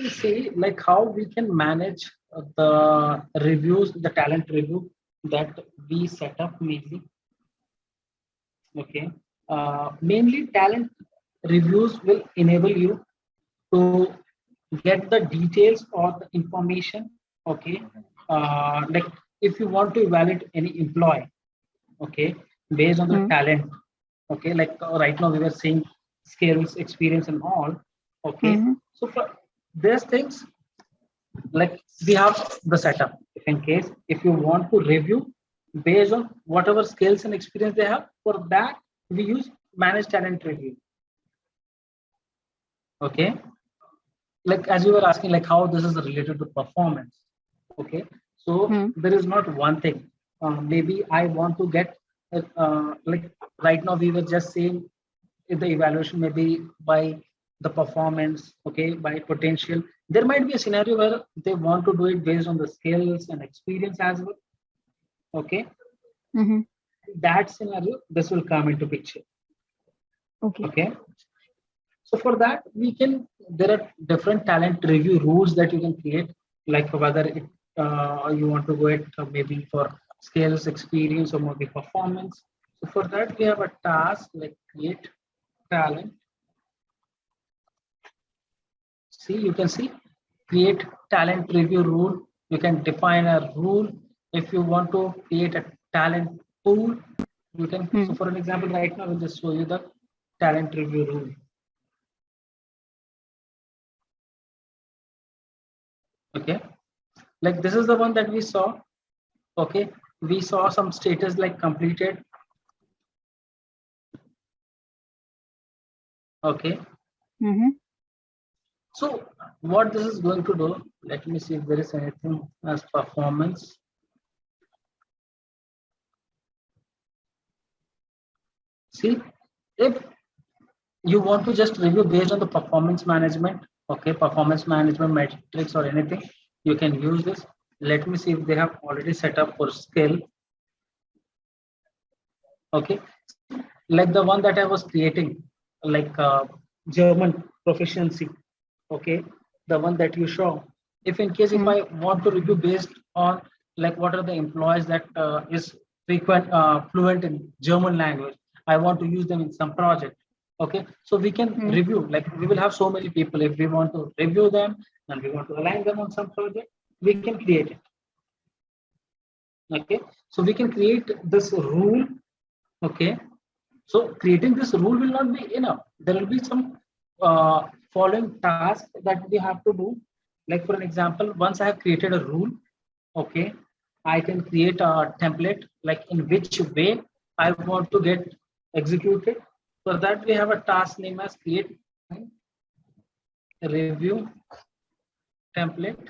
we see like how we can manage the reviews, the talent review that we set up mainly. Okay, mainly talent reviews will enable you to get the details or the information. Okay, like if you want to evaluate any employee, okay, based on the talent. Okay, like right now we were saying skills, experience, and all. Okay, so for these things, like we have the setup. If in case if you want to review based on whatever skills and experience they have, for that we use managed talent review. Okay, like as you were asking, like how this is related to performance. Okay, so there is not one thing. Maybe I want to get like right now we were just saying the evaluation maybe by the performance, okay, by potential. There might be a scenario where they want to do it based on the skills and experience as well. Okay, that scenario this will come into picture. Okay, so for that we can, there are different talent review rules that you can create, like whether it you want to go it maybe for skills, experience, or maybe performance. So for that we have a task like create talent. See, you can see create talent review rule. You can define a rule. If you want to create a talent pool, you can. So for an example, right now we'll just show you the talent review rule. Okay, like this is the one that we saw. Okay, we saw some status like completed. Okay. So what this is going to do, let me see if there is anything as performance. See, if you want to just review based on the performance management, okay, performance management metrics or anything, you can use this. Let me see if they have already set up for skill. Okay, like the one that I was creating, like German proficiency. Okay, the one that you show. If in case if I want to review based on like what are the employees that is fluent in German language, I want to use them in some project. Okay, so we can review, like we will have so many people. If we want to review them and we want to align them on some project, we can create it. Okay, so we can create this rule. Okay, so creating this rule will not be enough. There will be some following tasks that we have to do. Like for an example, once I have created a rule, okay, I can create a template like in which way I want to get executed. For that, we have a task name as create review template.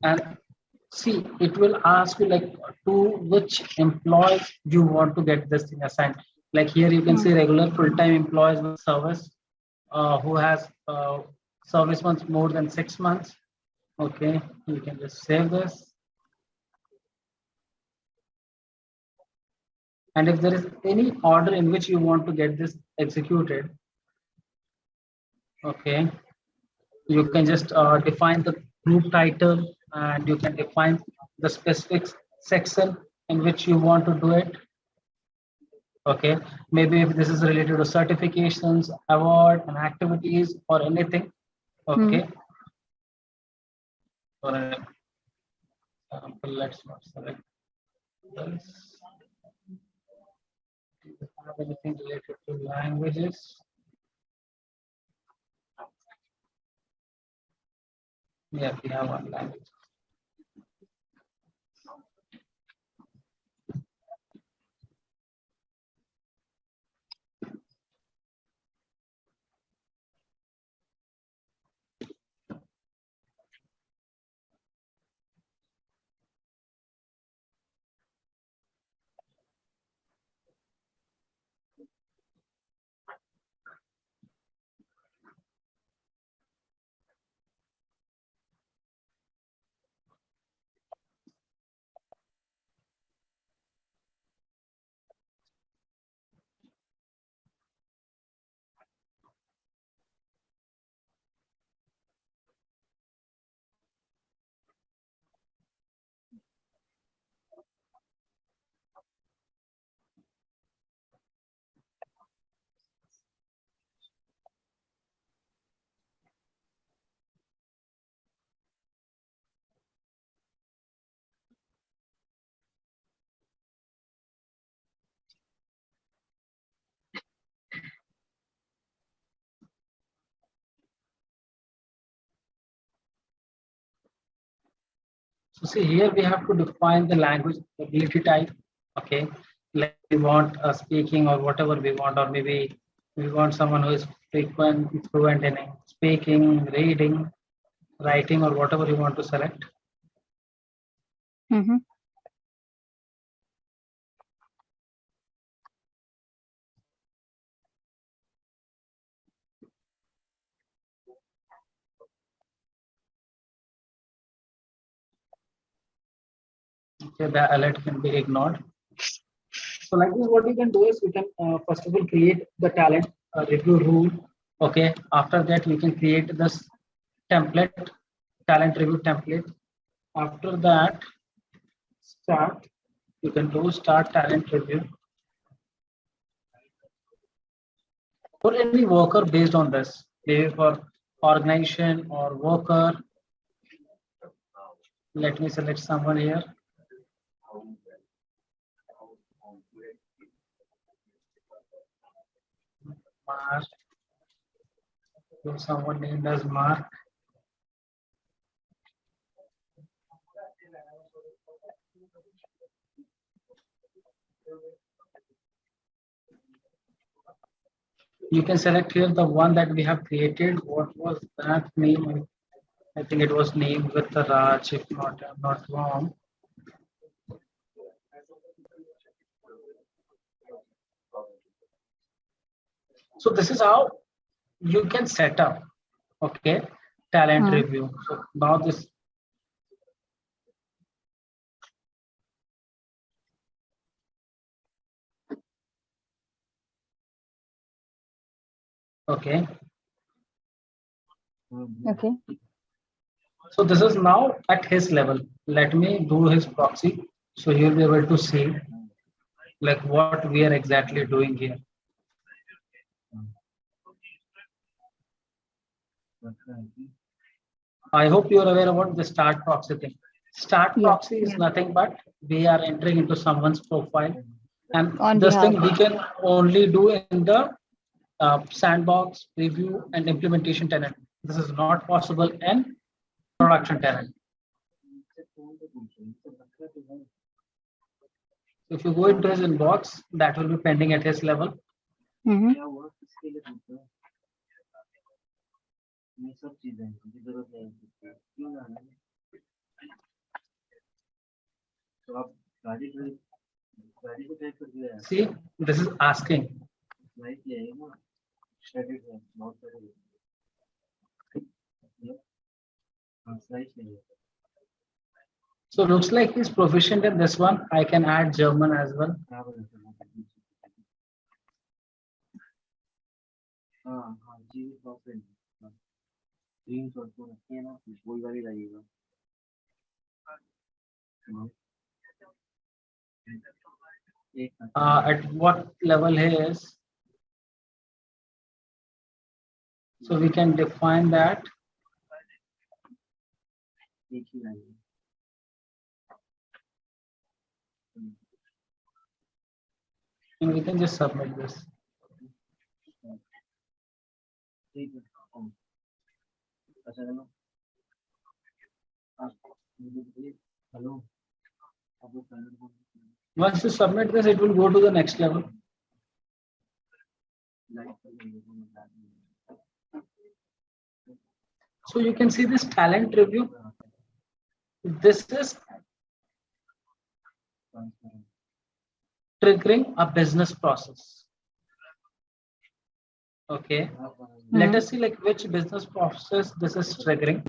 And see, it will ask you like to which employees you want to get this thing assigned. Like here you can see regular full-time employees with service who has service months more than 6 months. Okay, you can just save this. And if there is any order in which you want to get this executed, okay, you can just define the group title and you can define the specific section in which you want to do it. Okay, maybe if this is related to certifications, award, and activities or anything. Okay. For example, let's not select this. Do you have anything related to languages? Yeah, we have one language. So see here we have to define the language ability type. Okay, like we want a speaking or whatever we want, or maybe we want someone who is fluent in speaking, reading, writing, or whatever you want to select. Mm-hmm. Okay, the alert can be ignored. So like this, what we can do is we can first of all create the talent review rule. Okay, after that we can create this template, talent review template. After that, start. You can do start talent review for any worker based on this. Maybe for organization or worker. Let me select someone here. Mark. Someone named as Mark. You can select here the one that we have created. What was that name? I think it was named with the Raj, if not, I'm not wrong. So this is how you can set up, okay, talent review. So now this. Okay. Okay. So this is now at his level. Let me do his proxy. So you'll be able to see like what we are exactly doing here. I hope you're aware about the start proxy thing. Start proxy is nothing but we are entering into someone's profile, and On this behalf. thing we can only do in the sandbox, preview, and implementation tenant. This is not possible in production tenant. If you go into his inbox, that will be pending at his level. Mm-hmm. See, this is asking. So looks like he's proficient in this one. I can add German as well. At what level he is. So we can define that. And we can just submit this. Once you submit this, it will go to the next level. So you can see this talent review. This is triggering a business process. Okay, let us see like which business process this is triggering,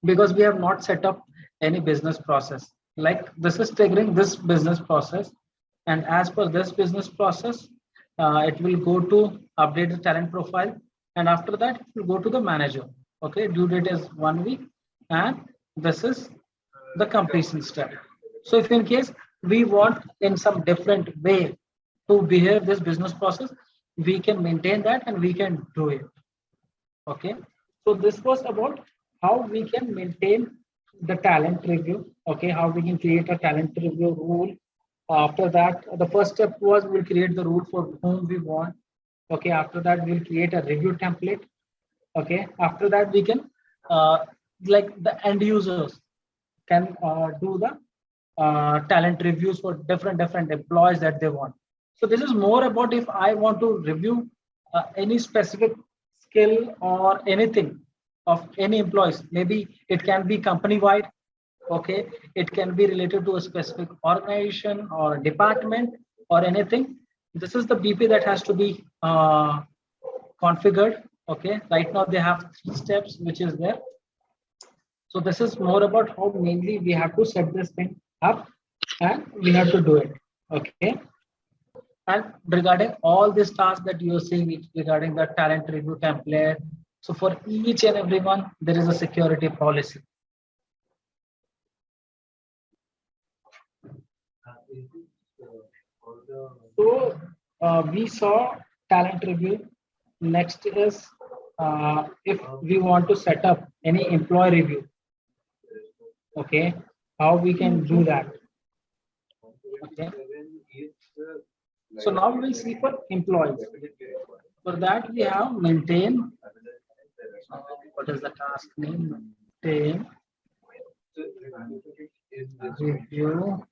because we have not set up any business process. Like this is triggering this business process, and as per this business process, it will go to update the talent profile, and after that it will go to the manager. Okay, due date is 1 week, and this is the completion step. So if in case we want in some different way to behave this business process, we can maintain that and we can do it. Okay, so this was about how we can maintain the talent review. Okay, how we can create a talent review rule. After that, the first step was we'll create the rule for whom we want. Okay, after that we'll create a review template. Okay, after that we can like the end users can do the talent reviews for different employees that they want. So this is more about if I want to review any specific skill or anything of any employees. Maybe it can be company wide. Okay, it can be related to a specific organization or department or anything. This is the BP that has to be configured. Okay, right now they have 3 steps which is there. So this is more about how mainly we have to set this thing up and we have to do it. Okay, and regarding all these tasks that you are seeing regarding the talent review template, so for each and every one there is a security policy. So we saw talent review. Next is if we want to set up any employee review. Okay, how we can do that. Okay, so now we will see for employees. For that we have maintain. What is the task name? Maintain review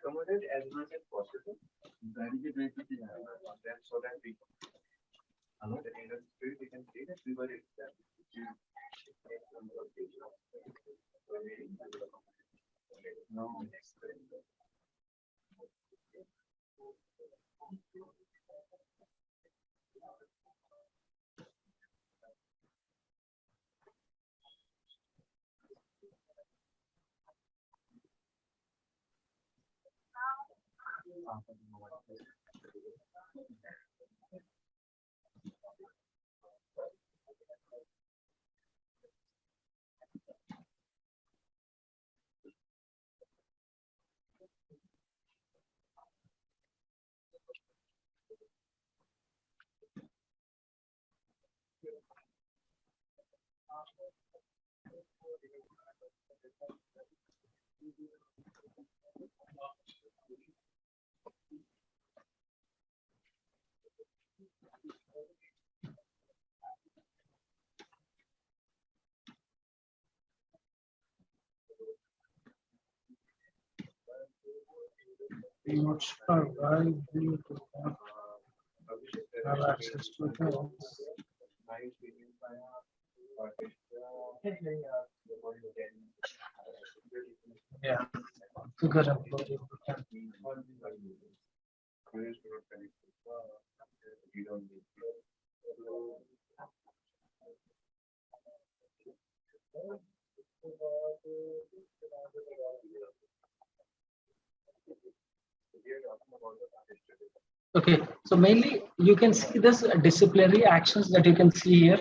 accommodate as much as possible. So that we at the end of the street we can see that we were no. I'm not sure why we do not have access to this. Yeah, configure employee. Okay, so mainly you can see this disciplinary actions that you can see here.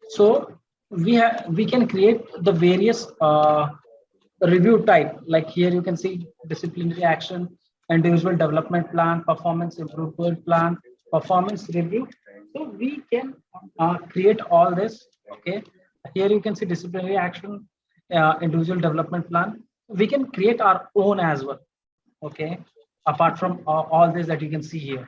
So we can create the various review type. Like here you can see disciplinary action, individual development plan, performance improvement plan, performance review. So we can create all this. Okay, here you can see disciplinary action, individual development plan. We can create our own as well. Okay, apart from all this that you can see here.